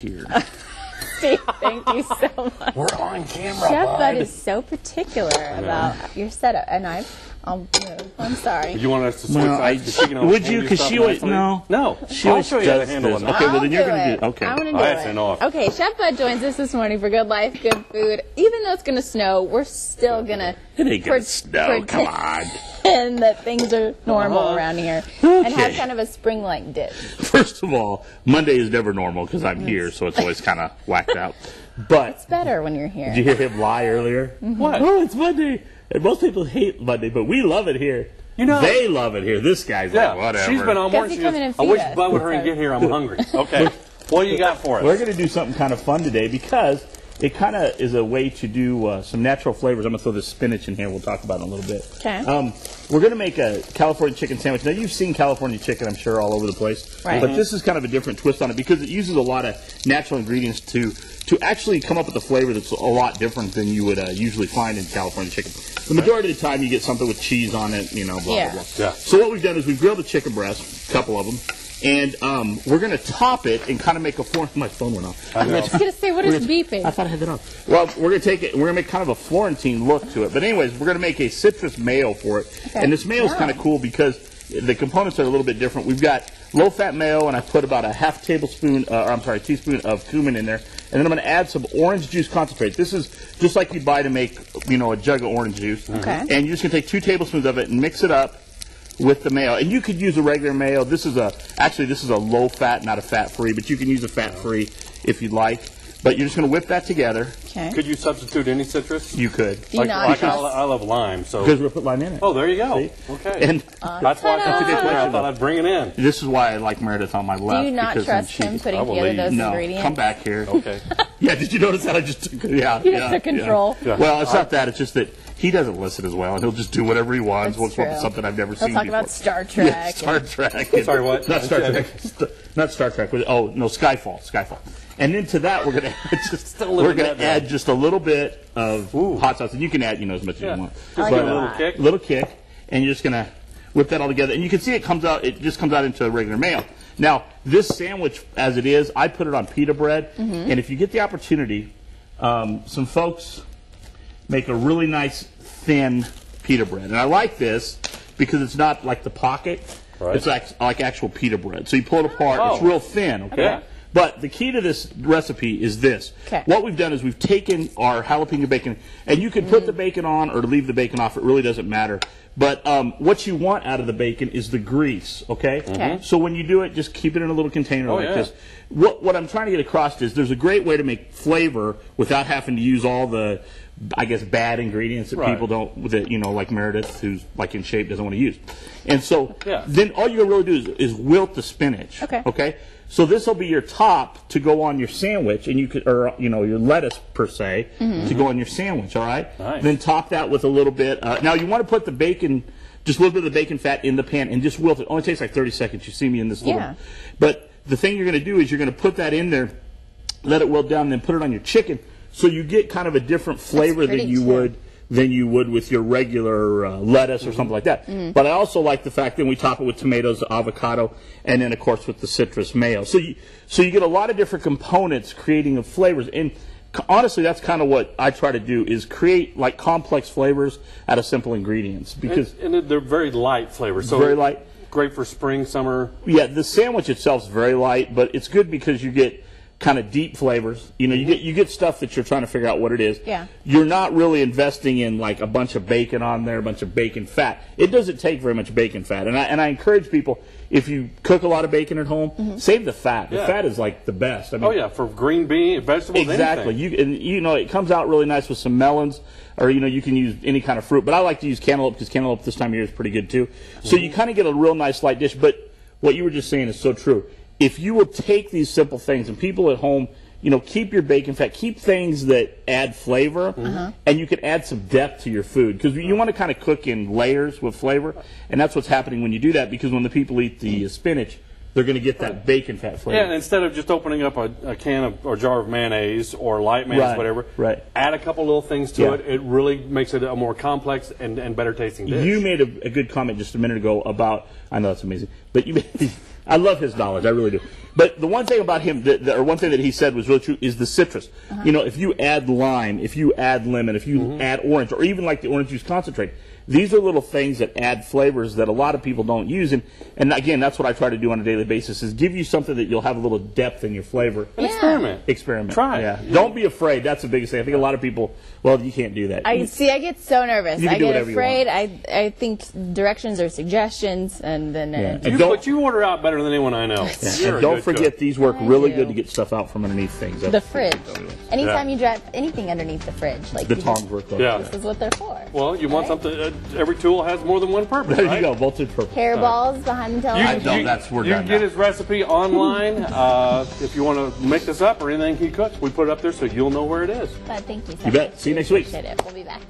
Here. Steve, thank you so much. We're on camera, Chef bud. Bud is so particular about your setup, and I'll move. I'm sorry. You want us to switch sides? Would you? Because she always No, she always show you how to does handle this. it. Okay, well then you're I'll gonna do do. it. Okay. I'm gonna do That's it. enough. Okay, Chef Bud joins us this morning for good life, good food. Even though it's gonna snow, we're still gonna It ain't gonna snow. Come on. pretend that things are normal around here, and have kind of a spring-like dip. First of all, Monday is never normal because I'm here, so it's always kind of whacked out. But It's better when you're here. did you hear him lie earlier? What? Oh, it's Monday. And most people hate Monday, but we love it here. You know, they love it here. This guy's yeah, like, whatever. she's been on board. Guess She you come goes, in and I feed wish us. Bud would hurry and get here. I'm hungry. Okay. What do you got for us? We're going to do something kind of fun today because it kind of is a way to do some natural flavors. I'm going to throw this spinach in here. We'll talk about it in a little bit. Okay. We're going to make a California chicken sandwich. Now, you've seen California chicken, I'm sure, all over the place. Right. But this is kind of a different twist on it because it uses a lot of natural ingredients to actually come up with a flavor that's a lot different than you would usually find in California chicken. The majority of the time, you get something with cheese on it, you know, blah, Yeah. blah, blah. Yeah. So what we've done is we've grilled the chicken breast, a couple of them, and we're going to top it and kind of make a form. My phone went off. I was gonna say, what is beeping? I thought I had that off. Well, we're going to take it. We're going to make kind of a Florentine look to it. But anyways, we're going to make a citrus mayo for it. Okay. And this mayo is kind of cool because the components are a little bit different. We've got low-fat mayo, and I put about a teaspoon of cumin in there. And then I'm going to add some orange juice concentrate. This is just like you buy to make, a jug of orange juice. Okay. And you're just going to take 2 tablespoons of it and mix it up with the mayo. And you could use a regular mayo. This is a low-fat, not a fat-free, but you can use a fat-free if you'd like. But you're just going to whip that together. Okay. Could you substitute any citrus? You could. Do you not I trust? love lime, so. Because we'll put lime in it. Oh, there you go. See? Okay. And that's why I thought I'd bring it in. this is why I like Meredith on my left. Do you not because trust then him she- putting I together believe. those No, ingredients? come back here. Okay. Yeah, did you notice that I just took? Yeah, He yeah, just took control. Yeah. Well, it's not that. It's just that he doesn't listen as well, and he'll just do whatever he wants. That's We'll come up with true. something I've never He'll seen talk before. about Star Trek. Yeah, Star Trek. Sorry, what? Not Star Trek. Not Star Trek. Oh no, Skyfall. And then to that, we're going to add just a little bit of hot sauce, and you can add as much as you want. Just give it a little kick. Little kick, and you're just going to whip that all together. And you can see it comes out. It just comes out into a regular mayo. Now, this sandwich, as it is, I put it on pita bread. And if you get the opportunity, some folks make a really nice thin pita bread, and I like this because it's not like the pocket. Right. It's like actual pita bread. So you pull it apart. Oh. It's real thin. Okay. Yeah. But the key to this recipe is this. Okay. What we've done is we've taken our jalapeno bacon, and you can put the bacon on or leave the bacon off. It really doesn't matter. But what you want out of the bacon is the grease, okay? Okay. So when you do it, just keep it in a little container like yeah. this. What I'm trying to get across is there's a great way to make flavor without having to use all the, I guess, bad ingredients that Right. people don't, like Meredith, who's like in shape, doesn't want to use. And so Yeah. then all you really do is wilt the spinach. Okay. Okay. So this will be your top to go on your sandwich, and you could, or your lettuce per se, to go on your sandwich. All right. Nice. Then top that with a little bit. Now you want to put the bacon, just a little bit of the bacon fat in the pan, and just wilt it. Only takes like 30 seconds. You see me in this little. Yeah. But the thing you're going to do is you're going to put that in there, let it wilt down, and then put it on your chicken, so you get kind of a different flavor pretty than you would with your regular lettuce or something like that. But I also like the fact that we top it with tomatoes, avocado, and then of course with the citrus mayo. So you get a lot of different components creating the flavors. And honestly, that's kind of what I try to do, is create like complex flavors out of simple ingredients, because And they're very light flavors. So very light. Great for spring, summer. Yeah, the sandwich itself is very light, but it's good because you get kind of deep flavors. You get stuff that you're trying to figure out what it is. Yeah. You're not really investing in like a bunch of bacon on there, a bunch of bacon fat. It doesn't take very much bacon fat. And I encourage people, if you cook a lot of bacon at home, save the fat. The Yeah. fat is like the best. I mean, Oh yeah, for green bean, vegetables, exactly. anything. It comes out really nice with some melons, or you can use any kind of fruit. But I like to use cantaloupe because cantaloupe this time of year is pretty good too. So you kind of get a real nice light dish. But what you were just saying is so true. If you will take these simple things, and people at home, keep your bacon fat, keep things that add flavor, and you can add some depth to your food, because you want to kind of cook in layers with flavor, and that's what's happening when you do that, because when the people eat the spinach, they're going to get that bacon fat flavor. Yeah, and instead of just opening up a can of or jar of mayonnaise or light mayonnaise, whatever, add a couple little things to it. It really makes it a more complex and better tasting dish. You made a good comment just a minute ago about, I know that's amazing, but you made, I love his knowledge, I really do. But the one thing about him, or one thing that he said was really true, is the citrus. You know, if you add lime, if you add lemon, if you add orange, or even like the orange juice concentrate, these are little things that add flavors that a lot of people don't use. And again, that's what I try to do on a daily basis, is give you something that you'll have a little depth in your flavor. And experiment. Experiment. Try it. Yeah. Don't be afraid. That's the biggest thing. I think a lot of people, well, you can't do that. I get so nervous. You can I do get whatever you afraid. want. I think directions are suggestions, and then But you order out better than anyone I know. And don't forget, these work really good to get stuff out from underneath things. The fridge. Anytime you drop anything underneath the fridge, like the tongs work. This is what they're for. Well, you want something. Every tool has more than one purpose. There right? you go, multi-purpose. Hairballs behind the television. You can get his recipe online. If you want to make this up or anything he cooks, we put it up there so you'll know where it is. But thank you so much. You bet. See you next week. Appreciate it. We'll be back.